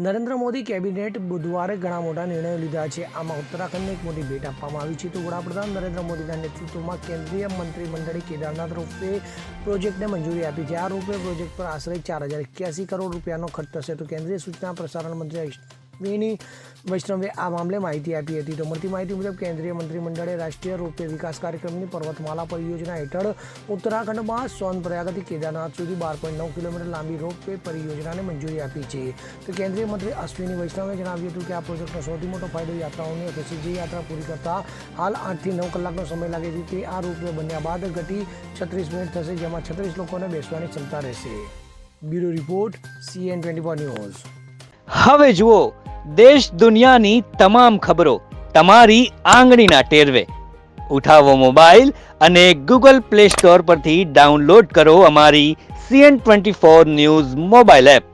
Narendra Modi cabinet બુધવારે ઘણા મોટા નિર્ણયો લીધા છે. આમાં ઉત્તરાખંડને એક મોટી ભેટ આપવામાં આવી છે. તો વડાપ્રધાન નરેન્દ્ર મોદીના નેતૃત્વમાં કેન્દ્રીય મંત્રીમંડળે કેદારનાથ રોપવે પ્રોજેક્ટને મંજૂરી આપી છે. આ રોપવે પ્રોજેક્ટ પર આશરે 4,081 કરોડ રૂપિયાનો ખર્ચ થશે. તો કેન્દ્રીય સૂચના પ્રસારણ મંત્રી અશ્વિની વૈષ્ણવે આ મામલે માહિતી આપી હતી. તો મળતી માહિતી મુજબ કેન્દ્રીય મંત્રીમંડળે રાષ્ટ્રીય રોપવે વિકાસ કાર્યક્રમની પર્વતમાલા પરિયોજના હેઠળ ઉત્તરાખંડમાં સોનપ્રયાગથી કેદારનાથ સુધી 12.9 કિલોમીટર લાંબી રોપવે પરિયોજનાને મંજૂરી આપી છે. તો કેન્દ્રીય મંત્રી અશ્વિની વૈષ્ણવે જણાવ્યું હતું કે આ પ્રોજેક્ટનો સૌથી મોટો ફાયદો યાત્રાઓને થશે. જે યાત્રા પૂરી કરતા હાલ 8 થી 9 કલાકનો સમય લાગે છે તે આ રોપવે બન્યા બાદ ઘટી 36 મિનિટ થશે, જેમાં 36 લોકોને બેસવાની ક્ષમતા રહેશે. Bureau report CN24 news. હવે જુઓ દેશ દુનિયાની તમામ ખબરો તમારી આંગળીના ટેરવે. ઉઠાવો મોબાઈલ અને Google Play Store પરથી ડાઉનલોડ કરો અમારી CN24 ન્યૂઝ મોબાઈલ એપ.